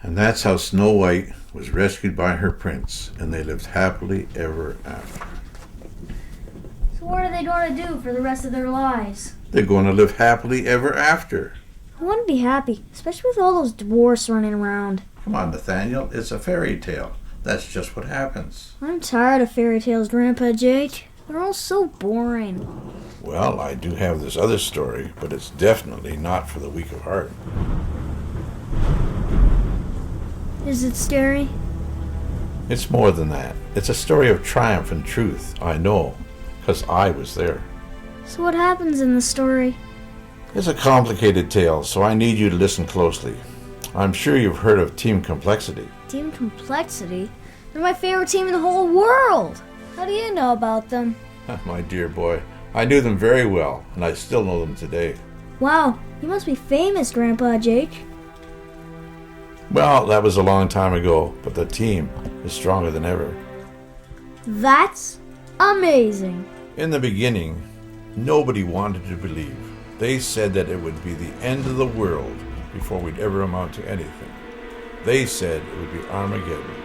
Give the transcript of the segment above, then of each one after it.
And that's how Snow White was rescued by her prince, and they lived happily ever after. So what are they going to do for the rest of their lives? They're going to live happily ever after. I want to be happy, especially with all those dwarfs running around. Come on, Nathaniel, it's a fairy tale. That's just what happens. I'm tired of fairy tales, Grandpa Jake. They're all so boring. Well, I do have this other story, but it's definitely not for the weak of heart. Is it scary? It's more than that. It's a story of triumph and truth, I know, because I was there. So what happens in the story? It's a complicated tale, so I need you to listen closely. I'm sure you've heard of Team Complexity. Team Complexity? They're my favorite team in the whole world! How do you know about them? My dear boy, I knew them very well, and I still know them today. Wow, you must be famous, Grandpa Jake. Well, that was a long time ago, but the team is stronger than ever. That's amazing. In the beginning, nobody wanted to believe. They said that it would be the end of the world before we'd ever amount to anything. They said it would be Armageddon.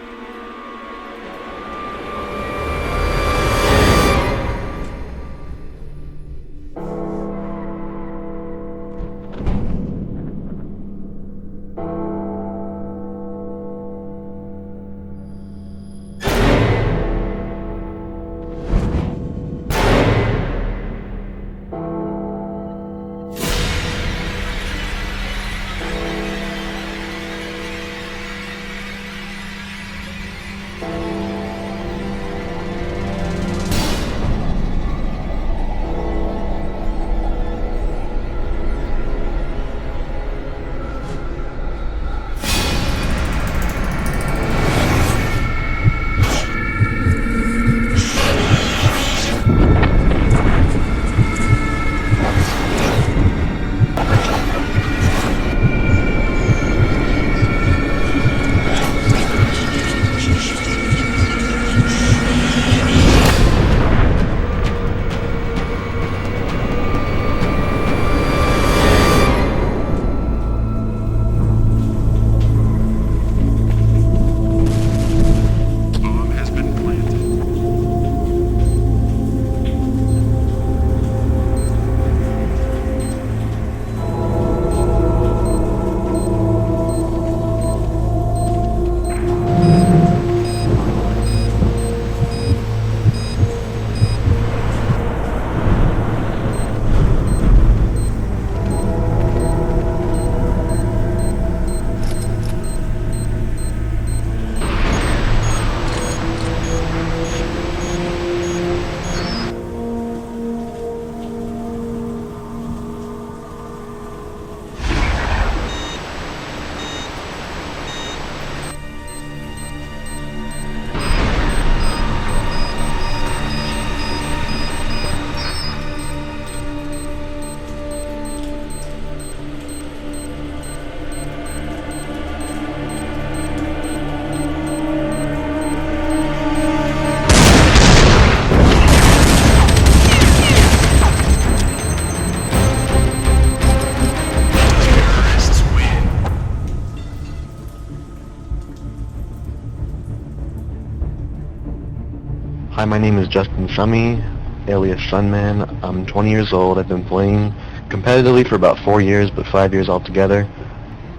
Hi, my name is Justin Summy, alias Sunman. I'm 20 years old. I've been playing competitively for about 4 years, but 5 years altogether.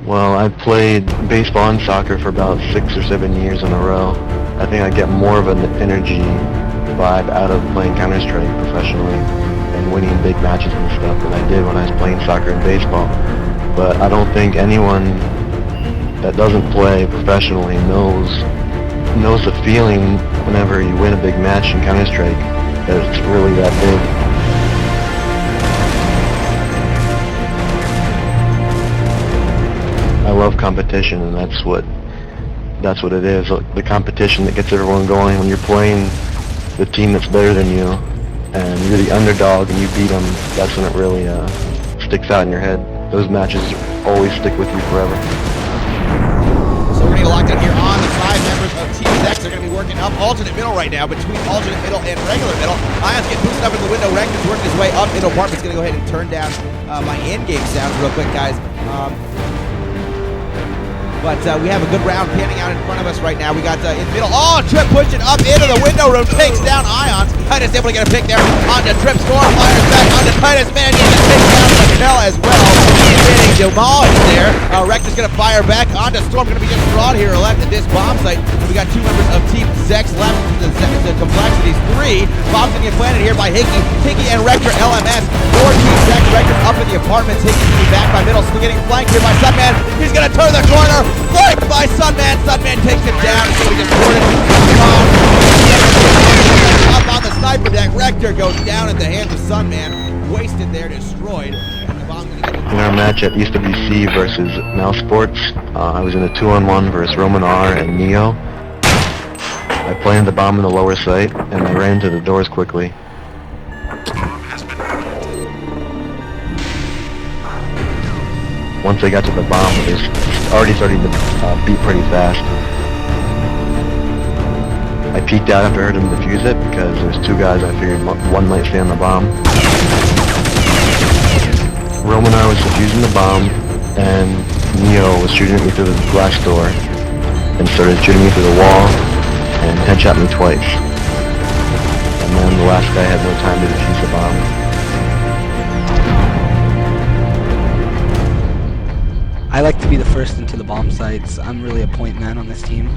Well, I've played baseball and soccer for about 6 or 7 years in a row. I think I get more of an energy vibe out of playing Counter-Strike professionally and winning big matches and stuff than I did when I was playing soccer and baseball. But I don't think anyone that doesn't play professionally knows the feeling whenever you win a big match in Counter-Strike, that it's really that big. I love competition, and that's what it is. The competition that gets everyone going when you're playing the team that's better than you, and you're the underdog and you beat them. That's when it really sticks out in your head. Those matches always stick with you forever. So we're getting locked in here on the 5 members of Team X. They're going to be working up alternate middle right now between alternate middle and regular middle. Ions get boosted up in the window. Rank is working his way up. Middle apartment's going to go ahead and turn down my in-game sounds real quick, guys. but we have a good round panning out in front of us right now. We got in the middle. Oh, Trip pushing up into the window room, takes down Ions. Titus able to get a pick there onto Trip. Storm fires back onto Titus. Man, he just takes down Raquel as well. He's getting demolished there. Rector's going to fire back onto Storm. Going to be just fraud here left at this bomb site. We got 2 members of Team Zex left. The complexities 3. Bombs going to get planted here by Hickey and Rector LMS. 4 Team Zex. Rector's up in the apartments. Hickey's going to be back by middle. Still getting flanked here by Sunman. He's going to turn the corner. Flanked by Sunman. Sunman takes him down. He's going to be deported. Up on the sniper deck. Rector goes down at the hands of Sunman. Wasted there, destroyed. In our match at EastWC versus Mouse Sports, I was in a 2-on-1 versus Roman R and Neo. I planted the bomb in the lower site, and I ran to the doors quickly. Once I got to the bomb, it was already starting to beat pretty fast. I peeked out after I heard him defuse it, because there's 2 guys I figured one might stay on the bomb. Roman and I was defusing the bomb, and Neo was shooting at me through the glass door, and started shooting me through the wall, and headshot me twice. And then the last guy had no time to defuse the bomb. I like to be the first into the bomb sites. I'm really a point man on this team.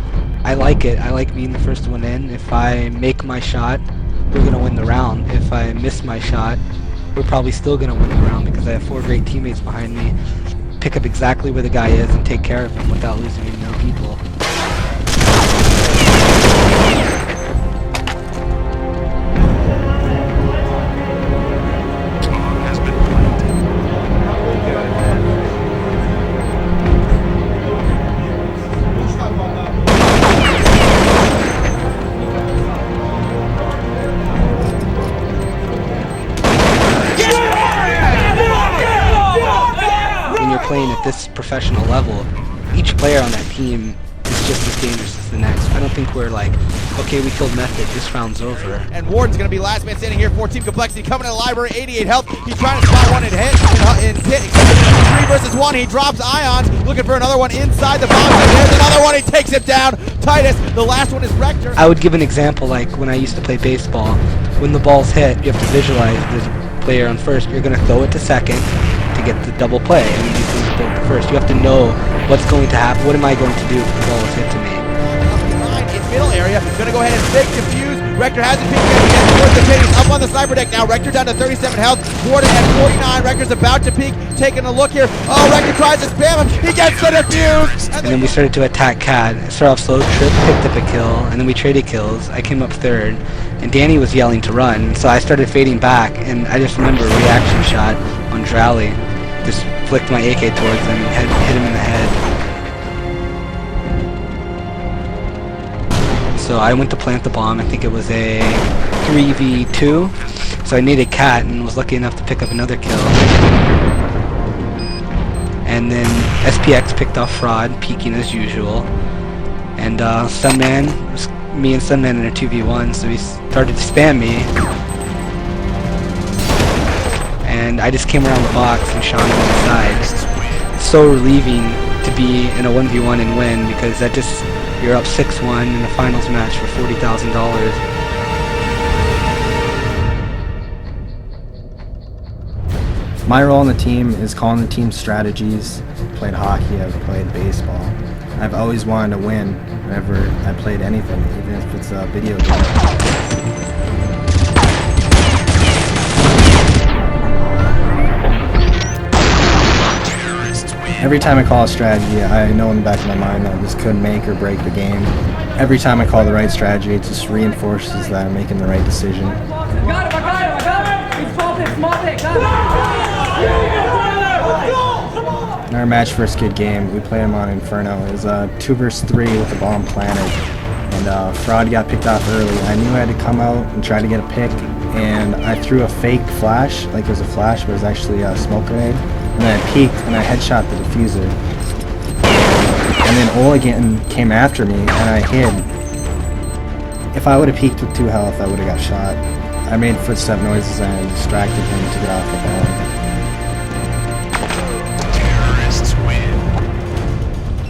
I like it. I like being the first one in. If I make my shot, we're going to win the round. If I miss my shot, we're probably still going to win the round because I have 4 great teammates behind me. Pick up exactly where the guy is and take care of him without losing any more people. Playing at this professional level, each player on that team is just as dangerous as the next. I don't think we're like, okay, we killed Method, this round's over. And Warden's going to be last man standing here for Team Complexity, coming to the library, 88 health. He's trying to spot one and hit, 3 versus 1. He drops Ions, looking for another one inside the box. There's another one, he takes it down. Titus, the last one is Rector. I would give an example like when I used to play baseball. When the ball's hit, you have to visualize the player on first. You're going to throw it to second to get the double play, and you throw it to first. You have to know what's going to happen. What am I going to do if the ball is hit to me? In middle area, gonna go ahead and fake defuse. Rector has it peeking again towards the pit. He's up on the sniper deck now. Rector down to 37 health. Warden at 49. Rector's about to peek, taking a look here. Oh, Rector tries to spam him. He gets the defuse. And then we started to attack Cad. It started off slow. Trip picked up a kill, and then we traded kills. I came up 3rd, and Danny was yelling to run, so I started fading back, and I just remember a reaction shot on Drowley. Just flicked my AK towards him and hit him in the head. So I went to plant the bomb. I think it was a 3v2. So I needed Cat and was lucky enough to pick up another kill. And then SPX picked off Fraud, peeking as usual. And Sunman, me and Sunman in a 2v1, so he started to spam me. And I just came around the box and shot him on the side. It's so relieving to be in a 1v1 and win, because that just, you're up 6-1 in the finals match for $40,000. My role on the team is calling the team strategies. I've played hockey, I've played baseball. I've always wanted to win whenever I played anything, even if it's a video game. Every time I call a strategy, I know in the back of my mind that this could make or break the game. Every time I call the right strategy, it just reinforces that I'm making the right decision. In our match first kid game, we played him on Inferno. It was 2 versus 3 with the bomb planted. And Fraud got picked off early. I knew I had to come out and try to get a pick. And I threw a fake flash, like it was a flash, but it was actually a smoke grenade. And then I peeked and I headshot the diffuser. And then Oligan came after me and I hid. If I would have peeked with 2 health, I would have got shot. I made footstep noises and I distracted him to get off the ball.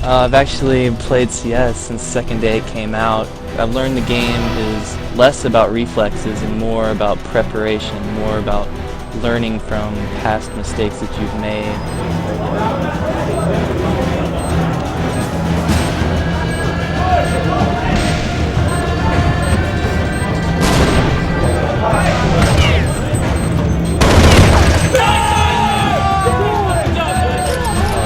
I've actually played CS since the second day it came out. I've learned the game is less about reflexes and more about preparation, more about learning from past mistakes that you've made.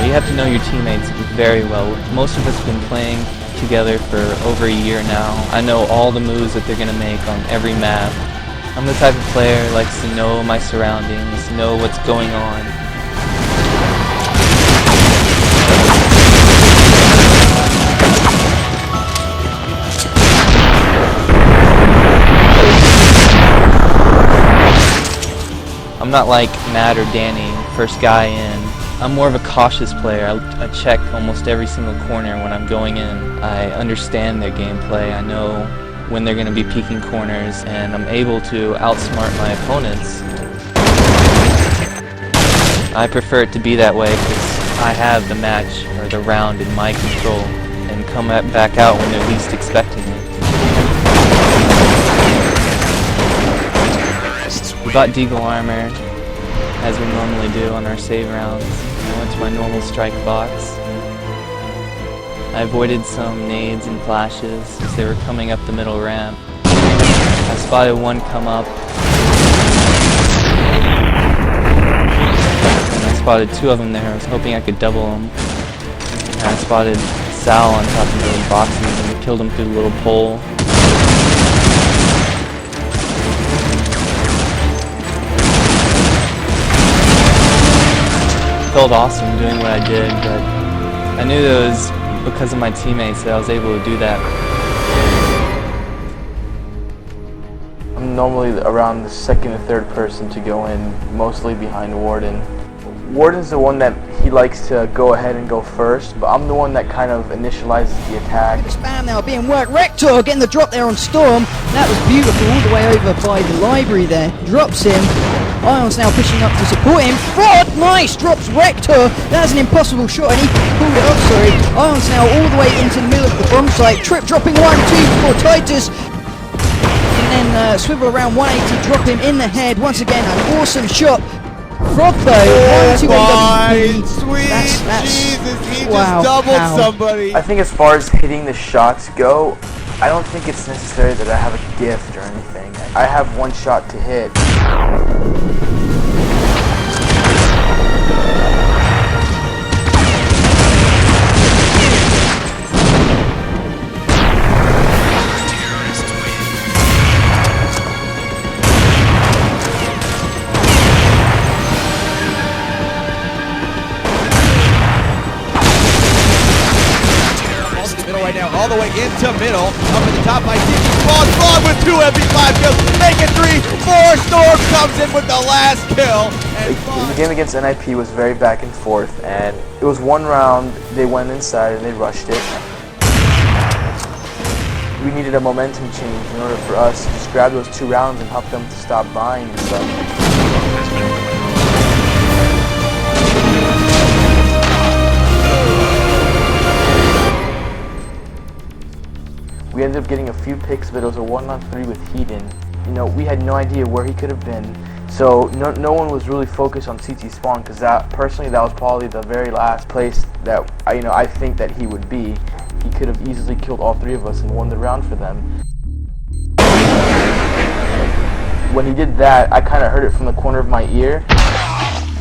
You have to know your teammates very well. Most of us have been playing together for over a year now. I know all the moves that they're going to make on every map. I'm the type of player who likes to know my surroundings, know what's going on. I'm not like Matt or Danny, first guy in. I'm more of a cautious player. I check almost every single corner when I'm going in. I understand their gameplay. I know when they're going to be peeking corners, and I'm able to outsmart my opponents. I prefer it to be that way because I have the match or the round in my control and come back out when they're least expecting it. We got Deagle armor, as we normally do on our save rounds. I went to my normal strike box. I avoided some nades and flashes as they were coming up the middle ramp. I spotted one come up, and I spotted two of them there. I was hoping I could double them. And I spotted Sal on top of the boxes and killed him through the little pole. Felt awesome doing what I did, but I knew that it was because of my teammates that I was able to do that. I'm normally around the second or third person to go in, mostly behind Warden. Warden's the one that he likes to go ahead and go first, but I'm the one that kind of initializes the attack. Spam now being worked. Rector getting the drop there on Storm. That was beautiful all the way over by the library there. Drops him. Ion's now pushing up to support him. Fraud, nice! Drops Rector. That's an impossible shot, and he pulled it up, sorry. Ion's now all the way into the middle of the bomb site. Trip dropping 1-2 for Titus. And then swivel around 180, drop him in the head. Once again, an awesome shot. Frog though, 1-2 AWP. Sweet Jesus, he wow, just doubled how? somebody. I think as far as hitting the shots go, I don't think it's necessary that I have a gift or anything. I have one shot to hit. Right now, all the way into middle, up at the top by Stevie. Frog with 2 MP5 kills, make it 3, 4. Storm comes in with the last kill. And the game against NIP was very back and forth, and it was one round. They went inside and they rushed it. We needed a momentum change in order for us to just grab those 2 rounds and help them to stop buying and stuff. We ended up getting a few picks, but it was a 1-on-3 with Heaton. You know, we had no idea where he could have been, so no one was really focused on CT spawn, because that was probably the very last place that I think that he would be. He could have easily killed all 3 of us and won the round for them. When he did that, I kind of heard it from the corner of my ear.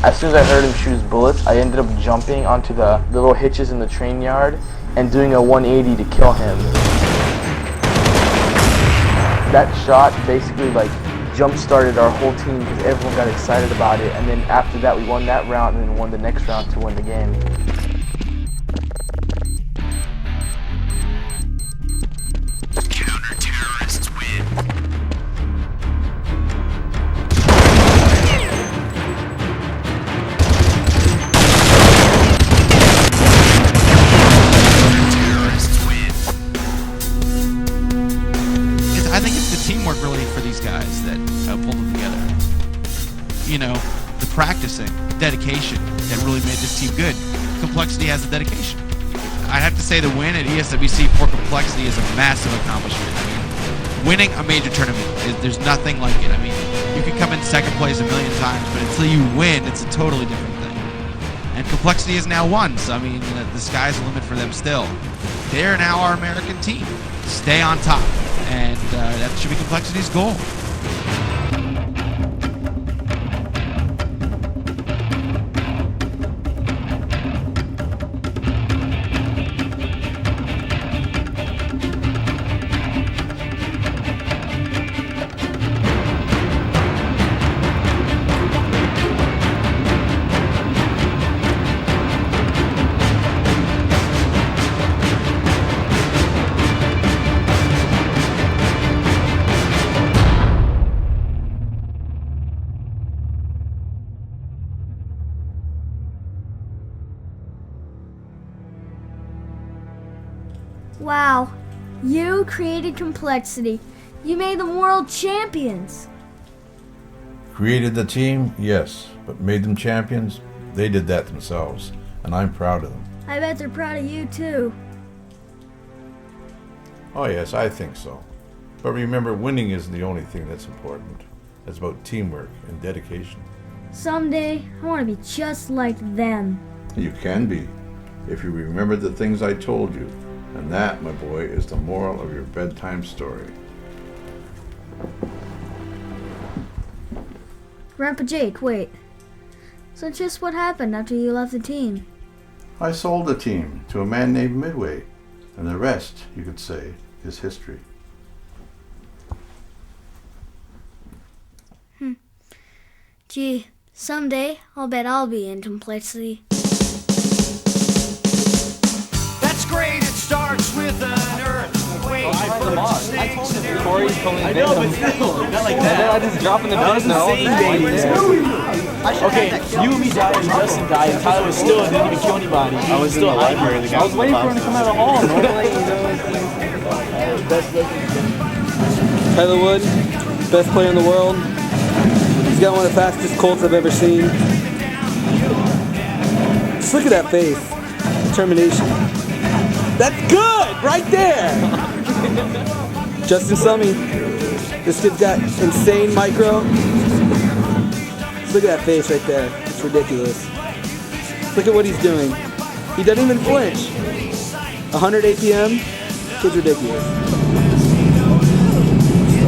As soon as I heard him shoot his bullets, I ended up jumping onto the little hitches in the train yard and doing a 180 to kill him. That shot basically jump-started our whole team because everyone got excited about it, and then after that we won that round and then won the next round to win the game. Counter-terrorists win. I think it's the teamwork really for these guys that pulled them together. You know, the practicing, dedication that really made this team good. Complexity has the dedication. I have to say the win at ESWC for complexity is a massive accomplishment. I mean, winning a major tournament, there's nothing like it. I mean, you can come in second place a million times, but until you win, it's a totally different thing. And complexity is now won, so I mean, the sky's the limit for them still. They're now our American team. Stay on top, and that should be complexity's goal. Wow, you created complexity. You made them world champions. Created the team? Yes. But made them champions? They did that themselves. And I'm proud of them. I bet they're proud of you too. Oh yes, I think so. But remember, winning isn't the only thing that's important. It's about teamwork and dedication. Someday, I want to be just like them. You can be, if you remember the things I told you. And that, my boy, is the moral of your bedtime story. Grandpa Jake, wait. So just what happened after you left the team? I sold the team to a man named Midway. And the rest, you could say, is history. Gee, someday I'll bet I'll be in complexity. That's great, it starts with an earthquake. Corey's pulling I know, but still, not like that. I just dropping the That was insane, baby. Okay, you and me died, and Justin died, and Tyler was still and didn't even kill anybody. I was still in the library. I was waiting for him to come out of the hall. Tyler Wood, best player in the world. He's got one of the fastest Colts I've ever seen. Just look at that face. Determination. That's good! Right there! Justin Summy. This kid's got insane micro. Just look at that face right there. It's ridiculous. Look at what he's doing. He doesn't even flinch. 100 APM. Kid's ridiculous.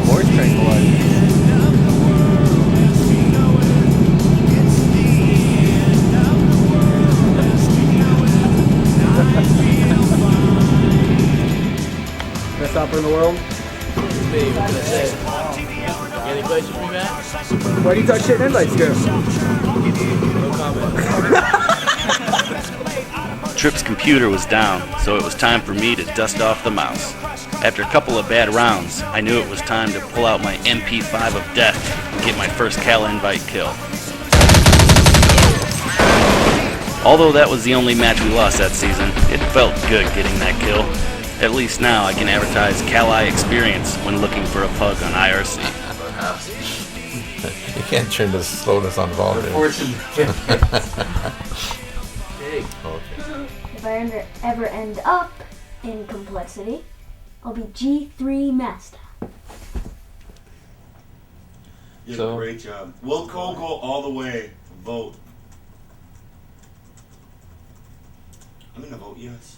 Horse tranquilizer. Best hopper in the world. Any questions for me, Matt? Why do you talk shit in headlights, girl? No comment. Tripp's computer was down, so it was time for me to dust off the mouse. After a couple of bad rounds, I knew it was time to pull out my MP5 of death and get my first Cal invite kill. Although that was the only match we lost that season, it felt good getting that kill. At least now I can advertise Cal-I experience when looking for a pug on IRC. You can't turn the slowness on volume. If I ever end up in complexity, I'll be G3 Master. You did a great job. Will coL go all the way? Vote. I'm gonna vote yes.